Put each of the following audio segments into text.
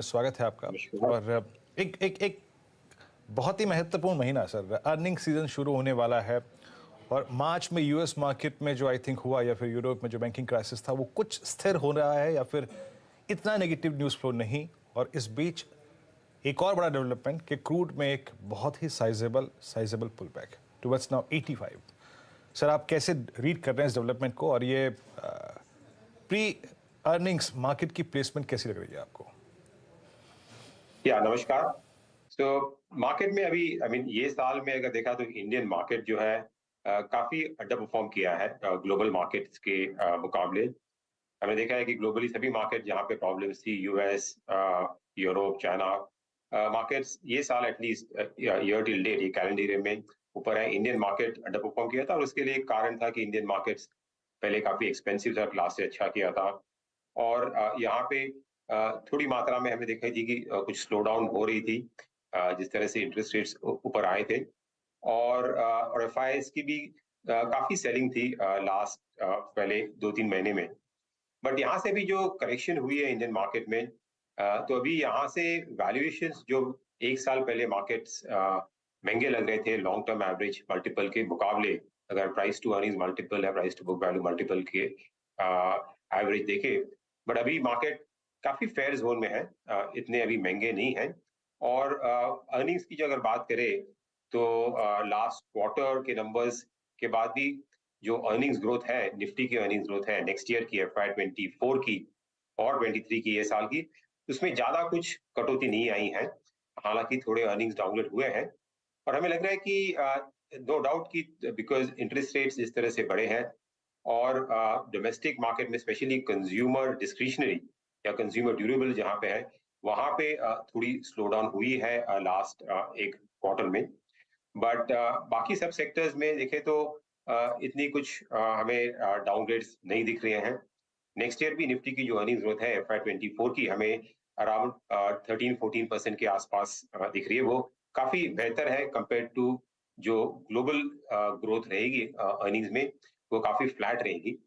स्वागत है आपका। नमस्कार। और एक एक एक बहुत ही महत्वपूर्ण महीना सर, अर्निंग सीजन शुरू होने वाला है। और मार्च में यूएस मार्केट में जो आई थिंक हुआ, या फिर यूरोप में जो बैंकिंग क्राइसिस था, वो कुछ स्थिर हो रहा है या फिर इतना नेगेटिव न्यूज़ फ्लो नहीं। और इस बीच एक और बड़ा डेवलपमेंट कि क्रूड में एक बहुत ही sizeable pull back towards now 85। Sir, आप कैसे रीड कर रहे हैं इस डेवलपमेंट को, और ये प्री अर्निंग्स मार्केट की प्लेसमेंट कैसी लग रही है आपको? नमस्कार। तो मार्केट में अभी ये साल में अगर देखा तो इंडियन मार्केट जो है काफी अंडर परफॉर्म किया है ग्लोबल मार्केट्स के मुकाबले। हमने देखा है कि ग्लोबली सभी मार्केट जहाँ पे प्रॉब्लम्स थी, यूएस, यूरोप, चाइना, मार्केट्स ये साल एटलीस्ट ईयर टिल डेट, ये कैलेंडर ईयर में ऊपर है। इंडियन मार्केट अंडर परफॉर्म किया था और उसके लिए एक कारण था कि इंडियन मार्केट्स पहले काफी एक्सपेंसिव था, लास्ट से अच्छा किया था। और यहाँ पे थोड़ी मात्रा में हमने देखा थी कि कुछ स्लो डाउन हो रही थी, जिस तरह से इंटरेस्ट रेट्स ऊपर आए थे। और एफआईआईस की भी काफी सेलिंग थी लास्ट पहले 2-3 महीने में। बट यहाँ से भी जो करेक्शन हुई है इंडियन मार्केट में, तो अभी यहाँ से वैल्यूएशंस जो एक साल पहले मार्केट्स महंगे लग रहे थे लॉन्ग टर्म एवरेज मल्टीपल के मुकाबले, अगर प्राइस टू अर्निंग्स मल्टीपल या price to book value multiple के एवरेज देखे, बट अभी मार्केट काफी फेयर जोन में है, इतने अभी महंगे नहीं है। और अर्निंग्स की जो अगर बात करें तो लास्ट क्वार्टर के नंबर्स के बाद भी जो अर्निंग्स ग्रोथ है, निफ्टी की अर्निंग्स ग्रोथ है नेक्स्ट ईयर की, FY24 की और 23 की, ये साल की, उसमें ज्यादा कुछ कटौती नहीं आई है। हालांकि थोड़े अर्निंग्स डाउनग्रेड हुए हैं और हमें लग रहा है कि नो डाउट कि बिकॉज इंटरेस्ट रेट्स इस तरह से बढ़े हैं और डोमेस्टिक मार्केट में स्पेशली कंज्यूमर डिस्क्रिशनरी या कंज्यूमर ड्यूरेबल जहाँ पे है, वहां पे थोड़ी स्लो डाउन हुई है लास्ट एक क्वार्टर में। बट बाकी सब सेक्टर्स में देखें तो इतनी कुछ हमें डाउनग्रेड्स नहीं दिख रहे हैं। नेक्स्ट ईयर भी निफ्टी की जो अर्निंग्स ग्रोथ है FY24 की, हमें अराउंड 13-14% के आसपास दिख रही है। वो काफी बेहतर है कंपेयर टू जो ग्लोबल ग्रोथ रहेगी अर्निंग्स में, वो काफी फ्लैट रहेगी।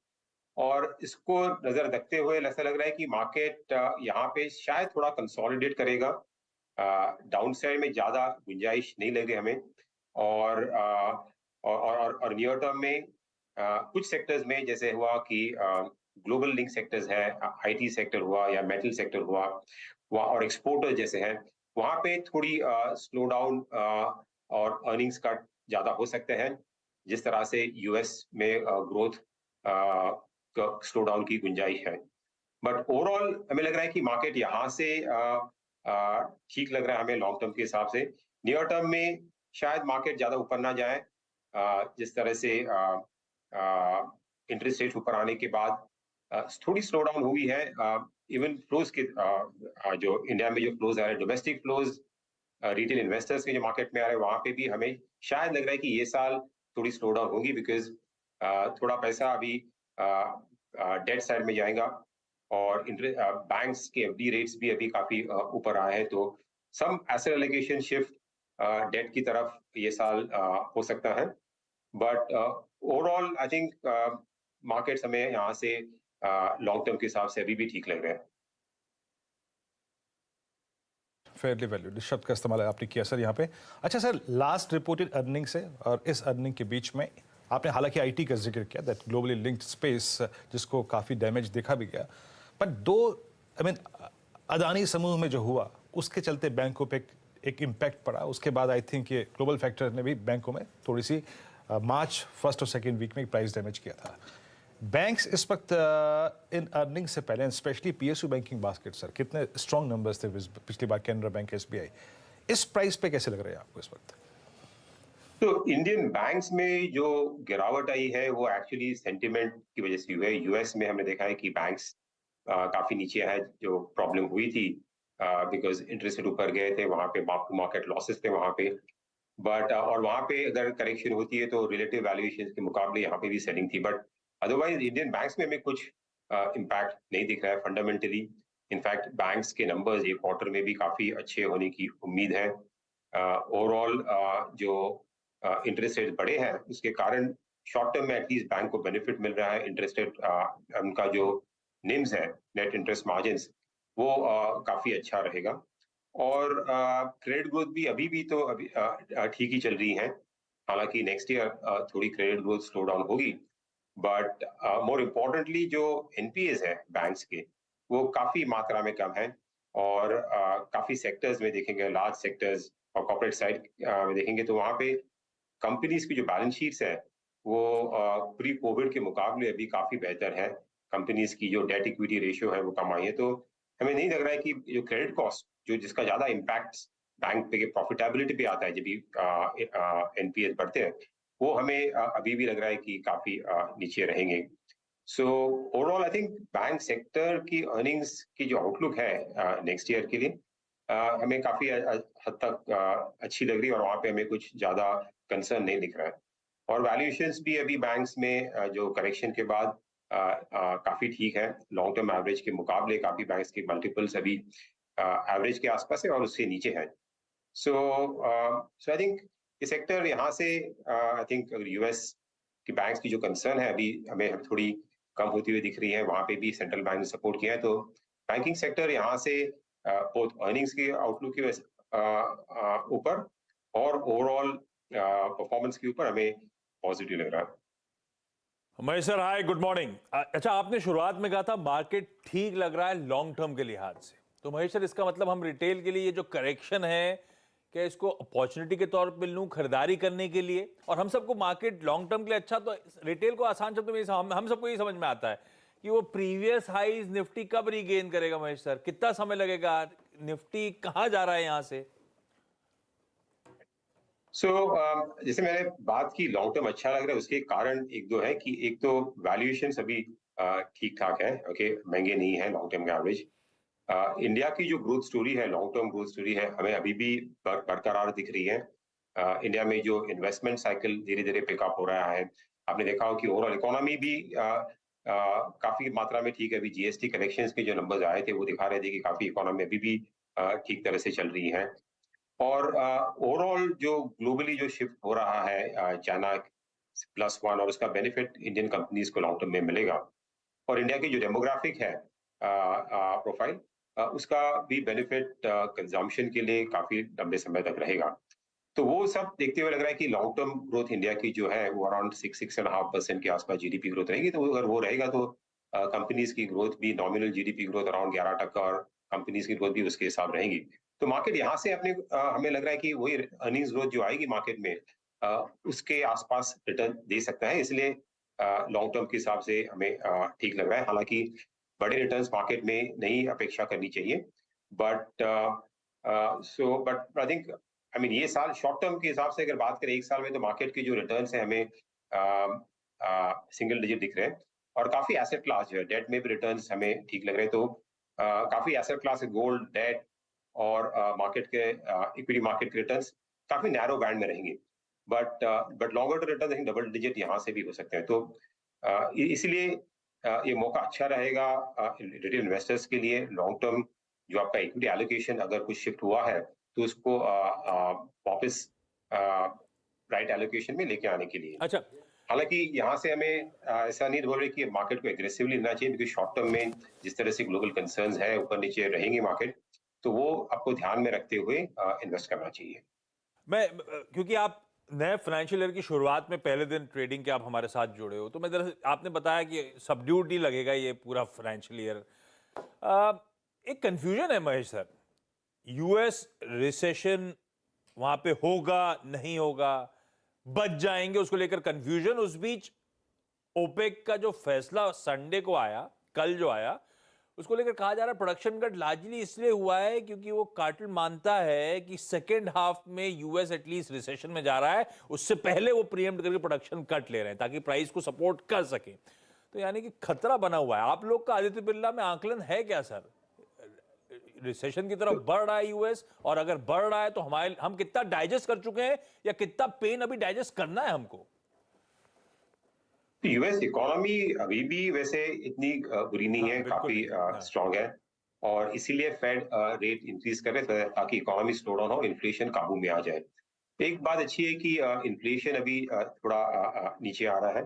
और इसको नजर रखते हुए ऐसा लग रहा है कि मार्केट यहाँ पे शायद थोड़ा कंसोलिडेट करेगा। डाउन साइड में ज्यादा गुंजाइश नहीं लग रही हमें। और और नियर टर्म में कुछ सेक्टर्स में जैसे हुआ कि ग्लोबल लिंक सेक्टर्स है, आईटी सेक्टर हुआ या मेटल सेक्टर हुआ, वहाँ और एक्सपोर्टर जैसे हैं, वहां पे थोड़ी स्लो डाउन और अर्निंग्स कट ज्यादा हो सकते हैं, जिस तरह से यूएस में ग्रोथ स्लो डाउन की गुंजाइश है। बट ओवरऑल हमें लग रहा है कि मार्केट यहाँ से ठीक लग रहा है हमें लॉन्ग टर्म के हिसाब से। नियर टर्म में शायद मार्केट ज्यादा ऊपर ना जाए, जिस तरह से इंटरेस्ट रेट ऊपर आने के बाद थोड़ी स्लो डाउन हुई है। इवन फ्लोज के जो इंडिया में जो फ्लोज आ रहे हैं, डोमेस्टिक फ्लोज, रिटेल इन्वेस्टर्स के जो मार्केट में आ रहे हैं, वहां पे भी हमें शायद लग रहा है कि ये साल थोड़ी स्लो डाउन होगी, बिकॉज थोड़ा पैसा अभी डेट साइड में जाएगा और बैंक्स के एफडी रेट्स भी अभी काफी ऊपर आए हैं। तो सम एसेट एलोकेशन शिफ्ट डेट की तरफ ये साल हो सकता है। But overall I think markets हमें यहाँ से लॉन्ग टर्म के हिसाब से अभी भी ठीक लग रहे हैं। फेयरली वैल्यूड इस शब्द का इस्तेमाल आपने किया सर यहाँ पे। अच्छा सर, लास्ट रिपोर्टेड अर्निंग से और इस अर्निंग के बीच में आपने हालांकि आईटी का जिक्र किया, दैट ग्लोबली लिंक्ड स्पेस, जिसको काफ़ी डैमेज देखा भी गया। पर दो अदानी समूह में जो हुआ, उसके चलते बैंकों पे एक इम्पैक्ट पड़ा। उसके बाद आई थिंक ये ग्लोबल फैक्टर ने भी बैंकों में थोड़ी सी मार्च फर्स्ट और सेकेंड वीक में प्राइस डैमेज किया था। बैंक्स इस वक्त इन अर्निंग से पहले, specially PSU banking basket sir, कितने स्ट्रॉन्ग नंबर्स थे पिछली बार, कैनरा बैंक, एसबीआई, इस प्राइस पे कैसे लग रहे हैं आपको इस वक्त? तो इंडियन बैंक्स में जो गिरावट आई है वो एक्चुअली सेंटिमेंट की वजह से हुई है। यूएस में हमने देखा है कि बैंक्स काफी नीचे है, जो प्रॉब्लम हुई थी बिकॉज इंटरेस्ट रेट ऊपर गए थे, वहां पे मार्क टू मार्केट लॉसेस थे वहां पे। बट और वहां पे अगर करेक्शन होती है तो रिलेटिव वैल्यूएशन के मुकाबले यहाँ पे भी सेलिंग थी। बट अदरवाइज इंडियन बैंक्स में हमें कुछ इम्पैक्ट नहीं दिख रहा है फंडामेंटली। इनफैक्ट बैंक्स के नंबर्स ये क्वार्टर में भी काफी अच्छे होने की उम्मीद है। ओवरऑल जो इंटरेस्ट रेट बढ़े हैं उसके कारण शॉर्ट टर्म में एटलीस्ट बैंक को बेनिफिट मिल रहा है। इंटरेस्ट रेट उनका जो निम्स है, नेट इंटरेस्ट मार्जिन, वो काफी अच्छा रहेगा। और क्रेडिट ग्रोथ भी अभी भी तो अभी ठीक ही चल रही है। हालांकि नेक्स्ट ईयर थोड़ी क्रेडिट ग्रोथ स्लो डाउन होगी, बट मोर इम्पोर्टेंटली जो एनपीएस है बैंक्स के, वो काफी मात्रा में कम है। और काफी सेक्टर्स में देखेंगे, लार्ज सेक्टर्स और कॉर्पोरेट साइड में देखेंगे तो वहाँ पे कंपनीज की जो बैलेंस शीट्स है वो प्री कोविड के मुकाबले अभी काफी बेहतर है। कंपनीज की जो डेट इक्विटी रेशियो है वो कम आई है। तो हमें नहीं लग रहा है कि जो क्रेडिट कॉस्ट जो जिसका ज्यादा इम्पैक्ट बैंक पे प्रॉफिटेबिलिटी पे आता है जब भी एनपीएस बढ़ते हैं, वो हमें अभी भी लग रहा है कि काफी नीचे रहेंगे। So overall I think bank sector की अर्निंग्स की जो आउटलुक है नेक्स्ट ईयर के लिए हमें काफी हद तक अच्छी लग रही है, और वहाँ पे हमें कुछ ज्यादा कंसर्न नहीं दिख रहा है। और वैल्यूएशंस भी अभी बैंक्स में जो करेक्शन के बाद काफी ठीक है। लॉन्ग टर्म एवरेज के मुकाबले काफी बैंक्स के मल्टीपल्स अभी एवरेज के आसपास है और उससे नीचे है। सो सो आई थिंक ये सेक्टर यहाँ से आई थिंक अगर यूएस की बैंक्स की जो कंसर्न है अभी हमें थोड़ी कम होती हुई दिख रही है, वहां पे भी सेंट्रल बैंक ने सपोर्ट किया है। तो बैंकिंग सेक्टर यहाँ से बोथ अर्निंग्स की आउटलुक के ऊपर और ओवरऑल परफॉर्मेंस के ऊपर हमें पॉजिटिव लग रहा है। महेश सर, हाय, गुड मॉर्निंग। अच्छा, आपने शुरुआत में कहा था मार्केट ठीक लग रहा है लॉन्ग टर्म के लिहाज से, तो महेश सर इसका मतलब हम रिटेल के लिए ये जो करेक्शन है, क्या इसको अपॉर्चुनिटी के तौर पर लूं खरीदारी करने के लिए? और हम सबको मार्केट लॉन्ग टर्म के लिए अच्छा, तो रिटेल को आसान शब्दों में हम सबको ये समझ में आता है कि वो प्रीवियस हाईज निफ्टी कब रिगेन करेगा? महेश सर, कितना समय लगेगा? निफ्टी कहां जा रहा है यहां से? जैसे मैंने बात की लॉन्ग टर्म अच्छा लग रहा है, उसके कारण एक दो है कि एक तो वैल्यूएशन अभी ठीक ठाक है, ओके, महंगे नहीं है लॉन्ग टर्म का एवरेज। इंडिया की जो ग्रोथ स्टोरी है, लॉन्ग टर्म ग्रोथ स्टोरी है, हमें अभी भी बरकरार दिख रही है। इंडिया में जो इन्वेस्टमेंट साइकिल धीरे धीरे पिकअप हो रहा है। आपने देखा हो कि ओवरऑल इकोनॉमी भी काफी मात्रा में ठीक है। अभी जीएसटी कलेक्शंस के जो नंबर्स आए थे वो दिखा रहे थे कि काफी इकोनॉमी अभी भी ठीक तरह से चल रही है। और ओवरऑल जो ग्लोबली जो शिफ्ट हो रहा है चाइना +1, और उसका बेनिफिट इंडियन कंपनीज को लॉन्ग टर्म में मिलेगा। और इंडिया की जो डेमोग्राफिक है प्रोफाइल, उसका भी बेनिफिट कंजम्पशन के लिए काफी लंबे समय तक रहेगा। तो वो सब देखते हुए लग रहा है कि लॉन्ग टर्म ग्रोथ इंडिया की जो है वो अराउंड 6-6.5% के आसपास जीडीपी ग्रोथ रहेगी। तो अगर वो रहेगा तो कंपनीज की ग्रोथ भी, नॉमिनल जीडीपी ग्रोथ अराउंड 11% और कंपनीज की ग्रोथ भी उसके हिसाब रहेगी। तो मार्केट यहाँ से अपने हमें लग रहा है कि वही अर्निंग्स ग्रोथ जो आएगी मार्केट में उसके आसपास रिटर्न दे सकता है। इसलिए लॉन्ग टर्म के हिसाब से हमें ठीक लग रहा है। हालांकि बड़े रिटर्न्स मार्केट में नहीं अपेक्षा करनी चाहिए, but but I think I mean ये साल शॉर्ट टर्म के हिसाब से अगर बात करें, एक साल में तो मार्केट के जो रिटर्न्स है हमें सिंगल डिजिट दिख रहे हैं। और काफी एसेट क्लास जो है, डेट में भी रिटर्न्स हमें ठीक लग रहे हैं। तो काफी एसेट क्लास है, गोल्ड, डेट और मार्केट के इक्विटी मार्केट के रिटर्न्स काफी नैरो बैंड में रहेंगे। But longer term return double digit यहाँ से भी हो सकते हैं। तो इसलिए ये मौका अच्छा रहेगा रिटेल इन्वेस्टर्स के लिए। लॉन्ग टर्म जो आपका इक्विटी एलोकेशन अगर कुछ शिफ्ट हुआ है तो उसको वापस राइट एलोकेशन में लेके आने के लिए। अच्छा, हालांकि यहाँ से हमें ऐसा नहीं बोल रहे कि मार्केट को एग्रेसिवली लेना चाहिए, क्योंकि शॉर्ट टर्म में जिस तरह से ग्लोबल कंसर्न्स है, ऊपर नीचे रहेंगे मार्केट, तो वो आपको ध्यान में रखते हुए इन्वेस्ट करना चाहिए। क्योंकि आप नए फाइनेंशियल ईयर की शुरुआत में पहले दिन ट्रेडिंग के आप हमारे साथ जुड़े हो, तो मैं दरअसल आपने बताया कि सबड्यूड ही लगेगा ये पूरा फाइनेंशियल ईयर। एक कंफ्यूजन है महेश सर, यूएस रिसेशन वहां पे होगा नहीं होगा, बच जाएंगे, उसको लेकर कंफ्यूजन। उस बीच ओपेक का जो फैसला संडे को आया, कल जो आया, उसको लेकर कहा जा रहा है प्रोडक्शन कट लार्जली इसलिए हुआ है क्योंकि वो कार्टेल मानता है कि सेकेंड हाफ में यूएस एटलीस्ट रिसेशन में जा रहा है, उससे पहले वो प्रीएम्प्ट करके प्रोडक्शन कट ले रहे हैं ताकि प्राइस को सपोर्ट कर सके। तो यानी कि खतरा बना हुआ है। आप लोग का आदित्य बिरला में आकलन है क्या सर? रिसेशन की तरफ बढ़ रहा है यूएस, और अगर बढ़ रहा है तो हम कितना डाइजेस्ट कर चुके हैं या कितना पेन अभी डाइजेस्ट करना है हमको? यूएस इकोनॉमी अभी भी वैसे इतनी बुरी नहीं है, काफी स्ट्रांग है। और इसीलिए फेड रेट इंक्रीज करे ताकि इकोनॉमी स्लो डाउन हो, इन्फ्लेशन काबू में आ जाए। एक बात अच्छी है कि इन्फ्लेशन अभी थोड़ा नीचे आ रहा है।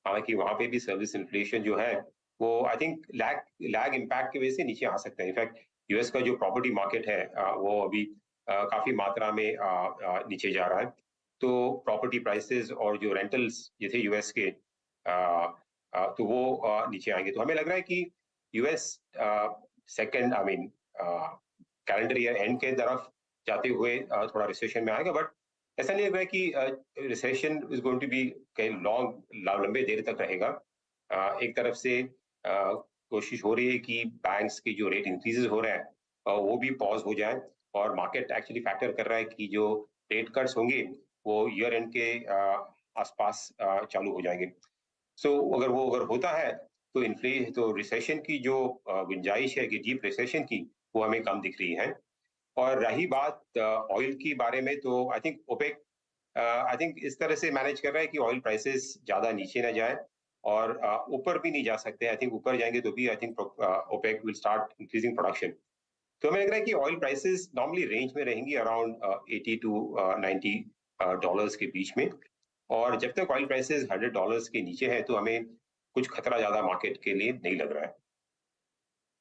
हालांकि वहां पे भी सर्विस इन्फ्लेशन जो है वो आई थिंक लैग इम्पैक्ट की वजह से नीचे आ सकता है। इनफैक्ट यूएस का जो प्रॉपर्टी मार्केट है वो अभी काफी मात्रा में नीचे जा रहा है। तो प्रॉपर्टी प्राइसेस और जो रेंटल्स ये थे यूएस के तो वो नीचे आएंगे। तो हमें लग रहा है कि US second calendar year and के तरफ जाते हुए थोड़ा रिसेशन में आएगा, बट ऐसा नहीं लग रहा है कि recession is going to be कहीं लंबे देर तक रहेगा। एक तरफ से कोशिश हो रही है कि बैंक्स के जो रेट इंक्रीजेस हो रहे हैं वो भी पॉज हो जाए, और मार्केट एक्चुअली फैक्टर कर रहा है कि जो रेट कट्स होंगे वो ईयर एंड के आसपास चालू हो जाएंगे। सो अगर होता है तो रिसेशन की जो गुंजाइश है कि डीप रिसेशन की, वो हमें कम दिख रही है। और रही बात ऑयल की बारे में, तो आई थिंक ओपेक इस तरह से मैनेज कर रहा है कि ऑयल प्राइसेस ज्यादा नीचे न जाए और ऊपर भी नहीं जा सकते। आई थिंक ऊपर जाएंगे तो भी I think OPEC will start increasing production. तो हमें लग रहा है कि ऑयल प्राइसेस नॉर्मली रेंज में रहेंगी अराउंड 80 to 90 डॉलर्स के बीच में, और जब तक ऑयल प्राइसेस $100 के नीचे है तो हमें कुछ खतरा ज्यादा मार्केट के लिए नहीं लग रहा है।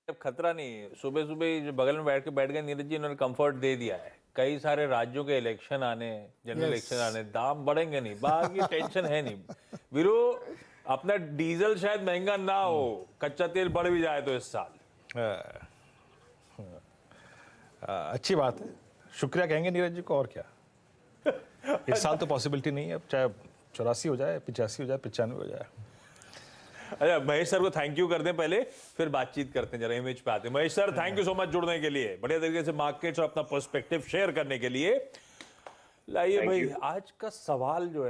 अब खतरा नहीं है, सुबह सुबह जो बगल में बैठ गए नीरज जी, उन्होंने कंफर्ट दे दिया है। कई सारे राज्यों के इलेक्शन आने, जनरल इलेक्शन आने, दाम बढ़ेंगे नहीं, बाकी टेंशन है नहीं। वीरो, अपना डीजल शायद महंगा ना हो, कच्चा तेल बढ़ भी जाए तो इस साल अच्छी बात है, शुक्रिया कहेंगे नीरज जी को, और क्या। इस साल तो पॉसिबिलिटी नहीं है, अब चाहे 84 हो जाए, 85 हो जाए, 95 हो जाए। अच्छा, महेश सर को थैंक यू कर दें पहले, फिर बातचीत करते हैं, जरा इमेज पे आते हैं। Mahesh sir, thank you so much जुड़ने के लिए, बढ़िया तरीके से मार्केट्स और अपना पर्सपेक्टिव शेयर करने के लिए। लाइए भाई, आज का सवाल जो है ना